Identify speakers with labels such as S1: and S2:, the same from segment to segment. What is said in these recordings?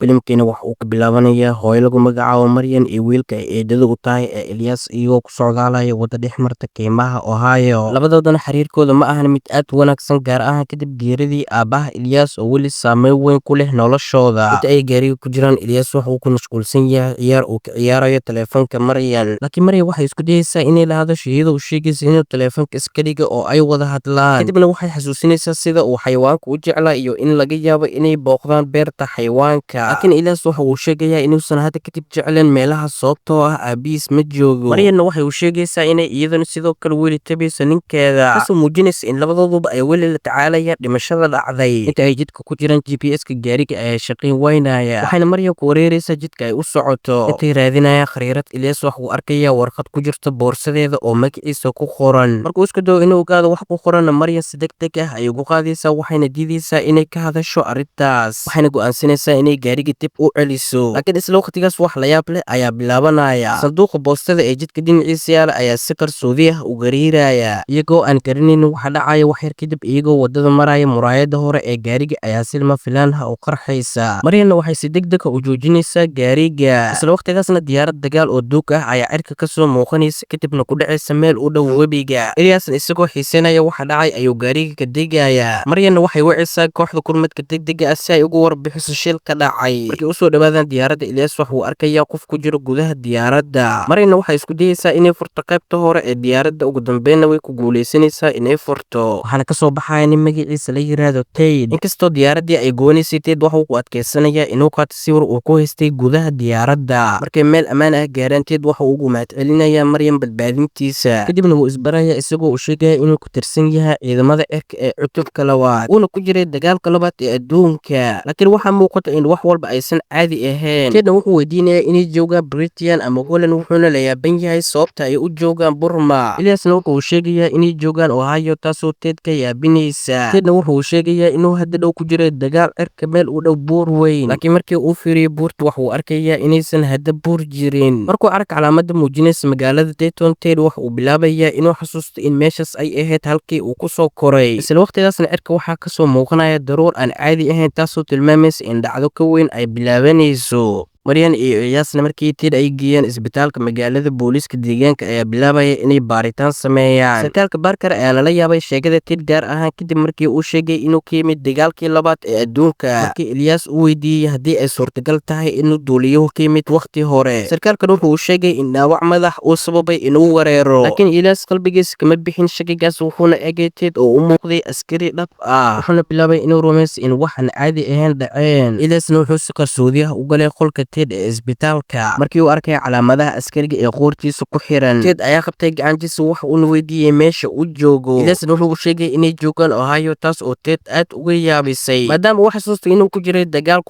S1: Filimkani waxa uu ka bilaabanayaa hooyo lagu magacaabo Maryan iyo wiilka ay eedada u tahay ee Ilyas iyagoo ku socdaalaya wadda dhex marta keymaha Ohio. Labadoodana xiriirkooda ma ahan mid aad u wanaagsan, gaar ahaan kadib geeridii aabbaha Ilyas oo weli saameyn weyn ku leh noloshooda. Inta ay gaariga ku jiraan, Ilyas waxa uu ku mashquulsan yahay ciyaar uu ka ciyaarayo taleefanka Maryan, laakiin Maryan waxay isku dayaysaa inay la hadasho iyadoo u sheegaysa inuu taleefanka iska dhigo oo ay wada hadlaan. Kadibna waxay xasuusinaysaa sida uu xayawaanka u jeclaa iyo in laga yaabo inay booqdaan beerta xayawaanka. laakiin Ilyas waxa uu sheegayaa inuusan hadda kadib jecleen meelaha sababtoo ah aabihiis ma joogo. Maryanna waxay u sheegaysaa inay iyadana sidoo kale weli tabayso ninkeeda, taasoo muujinaysa in labadooduba ay weli la tacaalayaan dhimashada dhacday. Inta ay jidka ku jiraan, GPS-ka gaariga ayaa shaqayn waynaya, waxayna Maryan ku wareeraysaa jidka ay u socoto. Intay raadinayaan khariirad, Ilyas waxa uu arkayaa warqad ku jirta boorsadeeda oo magaciisa ku qoran. Markuu isku dayo inuu ogaado wax ku qoranna, Maryan si degdeg ah ayay ugu qaadaysaa, waxayna diidaysaa inay ka hadasho arrintaas. Waxayna go'aansanaysaa inay gaariga dib u celiso, laakiin isla waqtigaas wax la yaab leh ayaa bilaabanaya. Sanduuqa boostada ee jidka dhinaciisa yaala ayaa si qarsoodi ah u gariiraya, iyagoo aan garanaynin waxa dhacaya. wax yar kadib, iyagoo waddada maraya, muraayadda hore ee gaariga ayaa si lama filaan ah u qarxaysa. Maryanna waxay si degdeg ah u joojinaysaa gaariga. Isla waqtigaasna diyaarad dagaal oo duug ah ayaa cirka ka soo muuqanaysa, kadibna ku dhacaysa meel u dhow webiga. Ilyasna isagoo xiiseynaya waxa dhacay ayuu gaariga ka degaya. Maryanna waxay wacaysaa kooxda gurmadka degdega ah si ay uga warbixiso shilka dhacay. Markay u soo dhawaadaan diyaaradda, Ilyas waxa uu arkayaa qof ku jira gudaha diyaaradda. Maryanna waxay isku dayaysaa inay furto qaybta hore ee diyaaradda, ugu dambeynna way ku guuleysanaysaa inay furto. waxaana ka soo baxaya nin magaciisa la yiraahdo Ted. inkastoo diyaaraddii ay goonaysay, Ted waxa uu ku adkaysanayaa inuu qaato sawir uu ku haystay gudaha diyaaradda. markay meel ammaan ah gaaraan, Ted waxa uu ugu mahadcelinayaa Maryan badbaadintiisa, kadibna wuu isbaraya isagoo u sheegaya inuu ku tirsan yahay ciidamada cirka ee cutubka labaad, uuna ku jiray dagaalka labaad ee adduunka. laakiin waxaa muuqata in wax walba aysan caadi ahayn. Tedna wuxuu weydiinayaa inay joogaan Britain ama Holland, wuxuuna la yaaban yahay sababta ay u joogaan Burma. Ilyasna wuxuu sheegayaa inay joogaan Ohio, taasoo Ted ka yaabinaysa. Tedna wuxuu sheegayaa inuu hadda dhow ku jiray dagaal cirka meel u dhow buur weyn, laakiin markii uu fiiriyo buurta, waxuu arkayaa inaysan hadda buur jirin. markuu arko calaamada muujinaysa magaalada Dayton, Ted waxa uu bilaabayaa inuu xasuusto in meeshaas ay ahayd halkii uu ku soo koray. isla waqtigaasna cirka waxaa ka soo muuqanaya daruur aan caadi ahayn, taasoo tilmaamaysa in dhacdo ka weyn ay bilaabanayso. Maryan iyo Ilyasna markii Ted ay geeyeen isbitaalka magaalada, booliiska deegaanka ayaa bilaabaya inay baaritaan sameeyaan. sarkaalka Barker ayaa lala yaabay sheegada Ted, gaar ahaan kadib markii uu sheegay inuu ka yimid dagaalkii labaad ee adduunka. markii Ilyas uu weydiiyey haddii ay suurtagal tahay inuu duuliyuhu ka yimid waqti hore, sarkaalkan wuxuu sheegay in dhaawac madax uu sababay inuu wareero. laakiin Ilyas qalbigiisa kama bixin shakigaas, wuxuuna eegay Ted oo u muuqday askari dhab ah, wuxuuna bilaabay inuu rumaysto in wax aan caadi ahayn dhaceen. Ilyasna wuxuu si qarsoodi ah u galay qolka Ted ee isbitaalka. markii uu arkay calaamadaha askariga ee qoortiisa ku xiran, Ted ayaa qabtay gacantiisa, waxa uuna weydiiyey meesha uu joogo. Ilyasna wuxuu sheegay inay joogaan Ohio, taas oo Ted aad uga yaabisay, maadaama uu xasuustay inuu ku jiray dagaal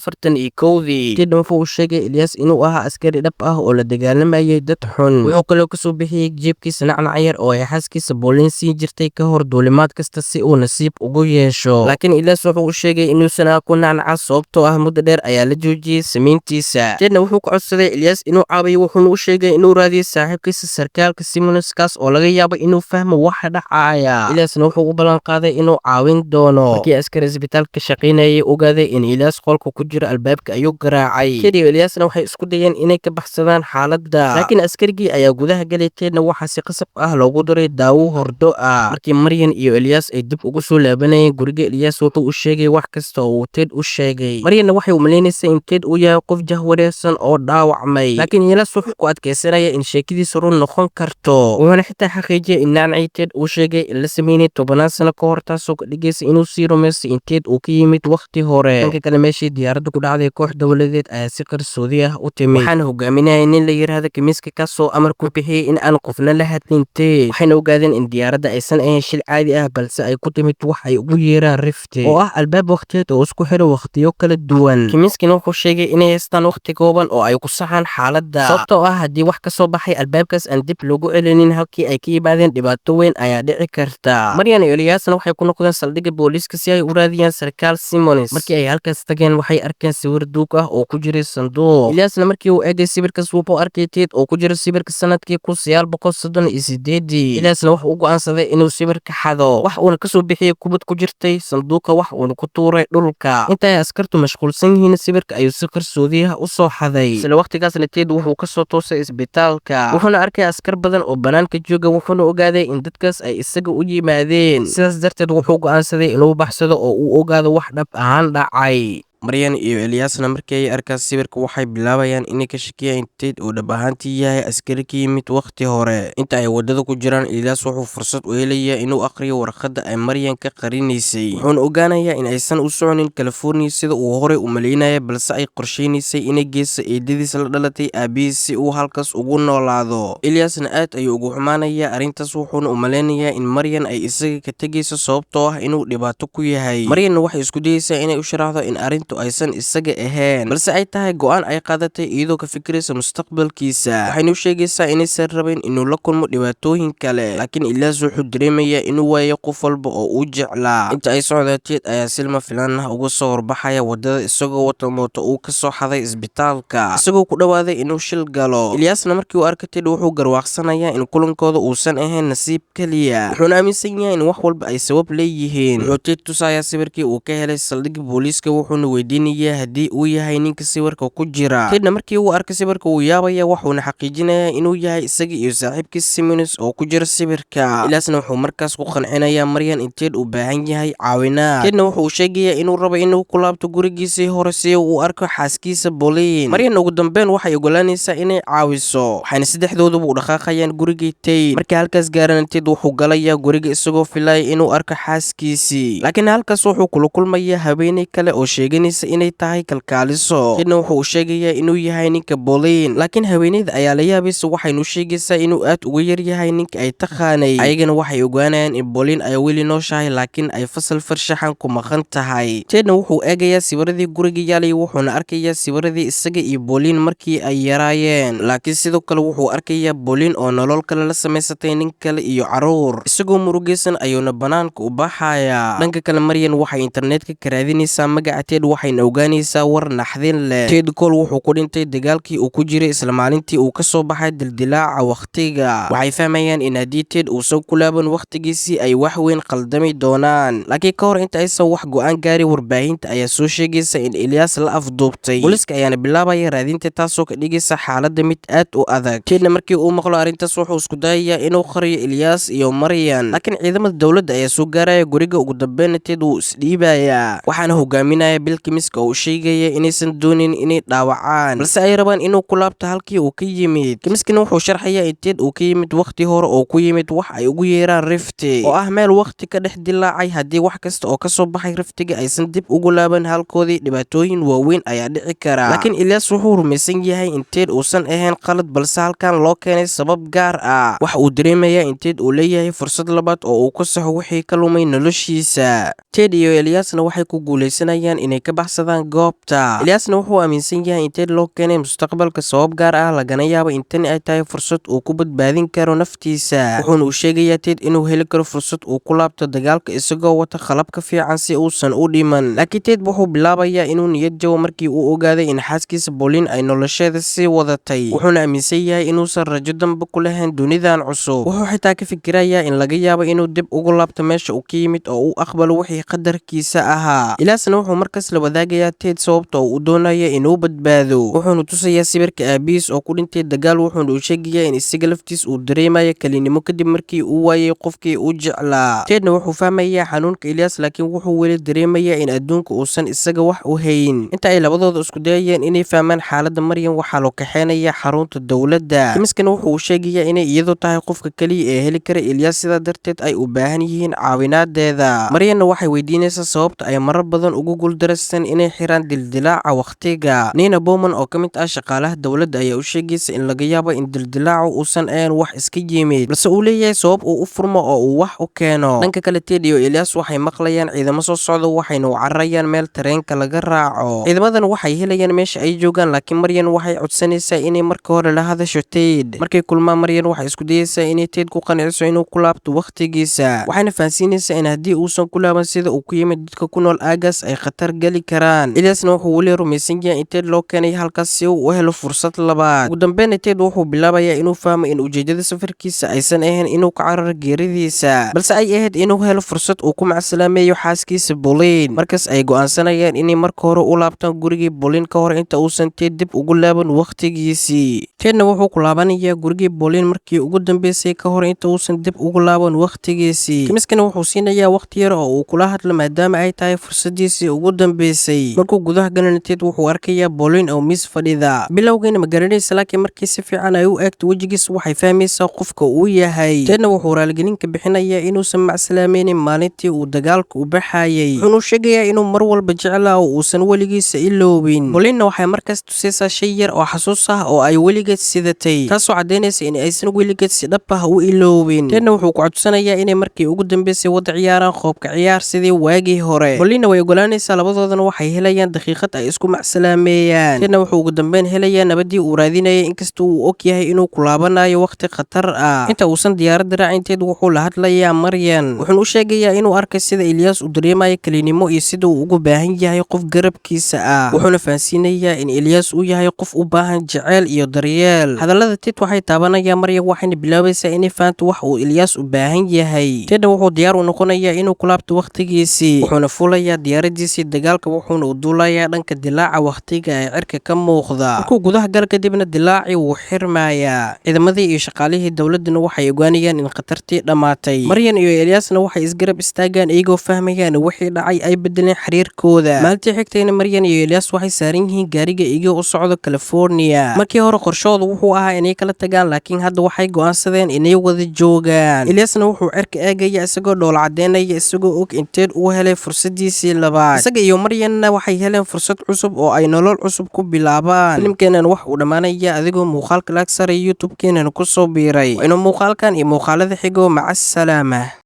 S1: 1941. Tedna wuxuu sheegay Ilyas inuu ahaa askari dhab ah oo la dagaalamayay dad xun. wuxuu kaloo kasoo bixiyey jeebkiisa nacnac yar oo ay xaaskiisa Pauline siin jirtay ka hor duulimaad kasta si uu nasiib ugu yeesho. laakiin Ilyas wuxuu sheegay inuusan ku nacnaca sababtoo ah muddo dheer ayaa la joojiyey samayntiisa. Tedna wuxuu ku codsaday Ilyas inuu caawiyo, wuxuuna u sheegay inuu raadiyo saaxiibkiisa sarkaalka Simmons, kaas oo laga yaabo inuu fahmo waxa dhacaya. Ilyasna wuxuu u ballan qaaday inuu caawin doono. markii askari isbitaalka ka shaqaynayay ogaaday in Ilyas qolka ku jiro, albaabka ayuu garaacay. Ted iyo Ilyasna waxay isku dayeen inay ka baxsadaan xaaladda, laakiin askarigii ayaa gudaha galay. Tedna waxaa si qasab ah loogu daray daawo hordo ah. markii Maryan iyo Ilyas ay dib ugu soo laabanayeen guriga, Ilyas wuxuu u sheegay wax kasta oo uu Ted u sheegay. Maryanna waxay u malaynaysaa in Ted uu yahay qof jahwareersan oo dhaawacmay, laakiin Ilyas wuxuu ku adkaysanaya in sheekadiisa run noqon karto. wuxuuna xitaa xaqiijiyay in nacnacii Ted uu sheegay in la sameynay 10 sano ka hor, taasoo ka dhigaysa inuu sii rumaystay in Ted uu ka yimid waqti hore. dhanka kale, meeshii diyaaradda ku dhacday, koox dowladeed ayaa si qarsoodi ah u timid, waxaana hogaaminayay nin la yiraahdo Kamiska, kaasoo amar ku bixiyey in aan qofna la hadlin Ted. waxayna ogaadeen in diyaaradda aysan ahayn shil caadi ah, balse ay ku timid wax ay ugu yeeraan rift, oo ah albaab waqtiyeed oo isku xidha waqtiyo kala duwan. Kamiskina wuxuu sheegay inay haystaan waqti kooban oo ay ku saxaan xaaladda, sababtoo ah haddii wax ka soo baxay albaabkaas aan dib loogu celinin halkii ay ka yimaadeen dhibaato weyn ayaa dhici karta. Maryan iyo Ilyasna waxay ku noqdeen saldhigga booliiska si ay u raadiyaan sarkaal Simonis. Markii ay halkaas tageen waxay arkeen sawir duug ah oo ku jiray sanduuq. Ilyasna markii uu eegay sawirkaas wuxuu arkay Ted oo ku jira sawirka sanadkii 1938. Ilyasna wuxuu u go'aansaday inuu sawirka xado, wax uuna ka soo bixiyay kubad ku jirtay sanduuqa, wax uuna ku tuuray dhulka. Inta ay askartu mashquulsan yihiin sawirka ayuu si qarsoodi ah u soo xaday. Isla waqtigaasna Ted wuxuu ka soo toosay isbitaalka, wuxuuna arkay askar badan oo banaanka jooga, wuxuuna ogaaday in dadkaas ay isaga u yimaadeen. Sidaas darteed wuxuu go'aansaday inuu baxsado oo uu ogaado wax dhab ahaan dhacay. Maryan iyo Ilyasna markii ay arkaan sawirka waxay bilaabayaan inay ka shakiyaan in Ted uu dhab ahaantii yahay askari ka yimid waqti hore. Inta ay wadada ku jiraan, Ilyas wuxuu fursad u helayaa inuu akhriyo warqadda ay Maryan ka qarinaysay, wuxuuna ogaanayaa in aysan u soconin California sida uu horey u maleynayay, balse ay qorsheynaysay inay geyso eedadiis la dhalatay aabihiis si uu halkaas ugu noolaado. Ilyasna aad ayuu ugu xumaanayaa arrintaas, wuxuuna u maleynayaa in Maryan ay isaga ka tegayso sababtoo ah inuu dhibaato ku yahay. Maryanna waxay isku dayaysaa inay u sharaxdo in arrintu aysan isaga ahayn, balse ay tahay go'aan ay qaadatay iyadoo ka fikiraysa mustaqbalkiisa. Waxayna u sheegaysaa inaysan rabin inuu la kulmo dhibaatooyin kale, laakiin Ilyas wuxuu dareemayaa inuu waayo qof walba oo uu jeclaa. Inta ay socdaan, Ted ayaa si lama filaan ah uga soo horbaxaya wadada isagoo wata mooto uu ka soo xaday isbitaalka, isagoo ku dhawaaday inuu shil galo. Ilyasna markii uu arkay Ted wuxuu garwaaqsanayaa in kulankooda uusan ahayn nasiib kaliya, wuxuuna aaminsan yahay in wax walba ay sabab leeyihiin. Wuxuu Ted tusayaa sawirkii uu ka helay saldhigga booliiska, wuxuuna weydiinayaa haddii uu yahay ninka sawirka ku jira. Tedna markii uu arkay sawirka wuu yaabaya, wuxuuna xaqiijinayaa inuu yahay isaga iyo saaxiibkiis Simonis oo ku jira sawirka. Ilyasna wuxuu markaas ku qancinayaa Maryan in Ted u baahan yahay caawinaad. Tedna wuxuu sheegayaa inuu rabo inuu ku laabto gurigiisii hore si uu u arko xaaskiisa Pauline. Maryan ugu dambeyn waxay ogolaanaysaa inay caawiso, waxayna saddexdooduba u dhaqaaqayaan gurigii Ted. Markii halkaas gaarana, Ted wuxuu galayaa guriga isagoo filaya inuu arko xaaskiisii, laakiin halkaas wuxuu kula kulmayaa haweeney kale oo sheeganaysa inay tahay kalkaaliso. Tedna wuxuu u sheegayaa inuu yahay ninka Pauline, laakiin haweeneyda ayaa la yaabaysa, waxayna u sheegaysaa inuu aad uga yar yahay ninka ay taqaanay. Ayagana waxay ogaanayaan in Pauline ay weli nooshahay, laakiin ay fasal farshaxan ku maqan tahay. Tedna wuxuu eegayaa sawiradii guriga yaalay, wuxuuna arkayaa sawiradii isaga iyo Pauline markii ay yaraayeen, laakiin sidoo kale wuxuu arkayaa Pauline oo nolol kale la samaysatay nin kale iyo caruur. Isagoo murugaysan ayuuna banaanka u baxayaa. Dhanka kale, Maryan waxay internetka ka raadinaysaa magaca Ted, waxayna ogaanaysaa war naxdin leh. Ted Cole wuxuu ku dhintay dagaalkii uu ku jiray isla maalintii uu ka soo baxay dildilaaca waqtiga. Waxay fahmayaan in haddii Ted uusan ku laaban waqtigiisii ay wax weyn qaldami doonaan, laakiin ka hor inta aysan wax go'aan gaarin, warbaahinta ayaa soo sheegaysa in Ilyas la afduubtay. Booliiska ayaana bilaabaya raadinta, taasoo ka dhigaysa xaaladda mid aad u adag. Tedna markii uu maqlo arrintaas wuxuu isku dayayaa inuu qariyo Ilyas iyo Maryan, laakiin ciidamada dowladda ayaa soo gaaraya guriga. Ugu dambeynna Ted wuu isdhiibayaa, waxaana hogaaminaya Bill Kimiska oo sheegaya inaysan doonin inay dhaawacaan, balse ay rabaan inuu ku laabto halkii uu ka yimid. Kimiskana wuxuu sharxayaa in Ted uu ka yimid waqti hore oo ku yimid wax ay ugu yeeraan rifti, oo ah meel waqti ka dhex dilaacay. Haddii wax kasta oo ka soo baxay riftiga aysan dib ugu laaban halkoodii, dhibaatooyin waaweyn ayaa dhici kara. Laakiin Ilyas wuxuu rumaysan yahay in Ted uusan ahayn qalad, balse halkan loo keenay sabab gaar ah. Waxa uu dareemayaa in Ted uu leeyahay fursad labaad oo uu ku saxo wixii ka lumay noloshiisa. Ted iyo Ilyasna waxay ku guuleysanayaan inay ka baxsadaan goobta. Ilyasna wuxuu aaminsan yahay in Ted loo keenay mustaqbalka sabab gaar ah, lagana yaabo in tani ay tahay fursad uu ku badbaadin karo naftiisa. Wuxuuna u sheegayaa Ted inuu heli karo fursad uu ku laabto dagaalka isagoo wata qalab ka fiican si uusan u dhiman. Laakiin Ted wuxuu bilaabayaa inuu niyad jabo markii uu ogaaday in xaaskiisa Pauline ay nolosheeda sii wadatay. Wuxuuna aaminsan yahay inuusan rajo dambe ku lahayn dunidan cusub. Wuxuu xitaa ka fikirayaa in laga yaabo inuu dib ugu laabto meesha uu ka yimid oo uu aqbalo wixii qadarkiisa ahaa. Ilyasna wuxuu markaas la wadaagayaa Ted sababta uu doonaya inuu badbaado. Wuxuuna tusayaa sawirka aabihiis oo ku dhintay dagaal, wuxuuna u sheegayaa in isaga laftiis uu dareemayo kalinimo kadib markii uu waayay qofkii uu jeclaa. Tedna wuxuu fahmayaa xanuunka Ilyas, laakiin wuxuu weli dareemayaa in adduunka uusan isaga wax u hayn. Inta ay labadooda isku dayayeen inay fahmaan xaaladda Maryan, waxaa loo kaxeynayaa xarunta dowladda. Kimiskana wuxuu sheegayaa inay iyadu tahay qofka kaliya ee heli kara Ilyas, sidaa darteed ay u baahan yihiin caawinaadeeda. Maryanna waxay weydiinaysaa sababta ay marar badan ugu guuldareysteen wanaagsan inay xiraan dildilaaca waqtiga. Nina Bowman oo ka mid ah shaqaalaha dowladda ayaa u sheegaysa in laga yaabo in dildilaacu uusan ahayn wax iska yimid, balse uu leeyahay sabab uu u furmo oo uu wax u keeno. Dhanka kale Ted iyo Elias waxay maqlayaan ciidamo soo socda waxayna u cararayaan meel tareenka laga raaco. Ciidamadan waxay helayaan meesha ay joogaan, laakiin Maryan waxay codsanaysaa inay marka hore la hadasho Ted. Markay kulmaan Maryan waxay isku dayaysaa inay Ted ku qanciso inuu ku laabto waqtigiisa, waxayna fahansiinaysaa in haddii uusan ku laaban sida uu ku yimid dadka ku nool aagaas ay khatar gali karaan. Eliasna wuxuu weli rumaysan yahay in Ted loo keenay halkaas si uu u helo fursad labaad. Ugu dambeyn Ted wuxuu bilaabayaa inuu fahmo in ujeedada safarkiisa aysan ahayn inuu ka cararo geeridiisa, balse ay ahayd inuu helo fursad uu ku macsalaameeyo xaaskiisa Pauline. markaas ay go'aansanayaan inay marka hore u laabtaan gurigii Pauline ka hor inta uusan Ted dib ugu laaban waqtigiisii. Tedna wuxuu ku laabanayaa gurigii Pauline markii ugu dambeysay ka hor inta uusan dib ugu laaban waqtigiisii. Kimiskana wuxuu siinayaa waqti yar oo uu kula hadlo maadaama ay tahay fursadiisii ugu dambeysay. Markuu gudaha galana Ted wuxuu arkayaa Pauline oo miis fadhida. Bilowgiina ma garanaysa, laakiin markii si fiican ay u eegto wejigiisa waxay fahmaysaa qofka uu yahay. Tedna wuxuu raaligelin ka bixinayaa inuusan macsalaamaynin maalintii uu dagaalka u baxayay, wuxuuna sheegayaa inuu mar walba jeclaa oo uusan weligiisa iloobin. Pauline waxay markaas tusaysaa shay yar oo xasuus ah oo ay weligeed sidatay, taasoo caddaynaysa in aysan weligeed si dhab ah u iloobin. Tedna wuxuu ku codsanayaa inay markii ugu dambeysay wada ciyaaraan qoobka ciyaar sidii waagii hore. Pauline way ogolaanaysaa, labadoodana waxay helayaan daqiiqad ay isku macsalaameeyaan. Tedna wuxuu ugu dambeyn helayaa nabadii uu raadinayay, inkastoo uu og yahay inuu ku laabanayo waqti khatar ah. Inta uusan diyaaradda raacin Ted wuxuu la hadlayaa Maryan, wuxuuna u sheegayaa inuu arkay sida Elias u dareemayo kelinimo iyo sida uu ugu baahan yahay qof garabkiisa ah, wuxuuna fahansiinayaa in Elias uu yahay qof u baahan jacayl iyo daryeel. hadallada Ted waxay taabanayaan Maryan waxayna bilaabaysaa inay fahanto wax uu Elias u baahan yahay. Tedna wuxuu diyaar u noqonayaa inuu ku laabto waqtigiisii, wuxuuna fuulayaa diyaaradiisii dagaalka wuxuuna u duulayaa dhanka dilaaca waqtiga ee cirka ka muuqda. markuu gudaha gal kadibna dilaacii wuu xirmayaa. ciidamadii iyo shaqaalihii dowladana waxay ogaanayaan in khatartii dhammaatay. Maryan iyo Eliasna waxay isgarab istaagaan iyagoo fahmayaan wixii dhacay ay bedeleen xiriirkooda. maalintii xigtayna Maryan iyo Elias waxay saaran yihiin gaariga iyagoo u socdo California. markii hore qorshoodu wuxuu ahaa inay kala tagaan, laakiin hadda waxay go'aansadeen inay wada joogaan. Eliasna wuxuu cirka eegaya isagoo dhoola cadeynaya, isagoo og in Ted uu helay fursadiisii labaad. isaga iyo Maryanna waxay heleen fursad cusub oo ay nolol cusub ku bilaabaan. filimkeenan wax uu dhammaanaya adigoo muuqaalka laag saaray YouTube-keenan ku soo biiray. waa inuu muuqaalkan iyo muuqaalada xigo maca salaama.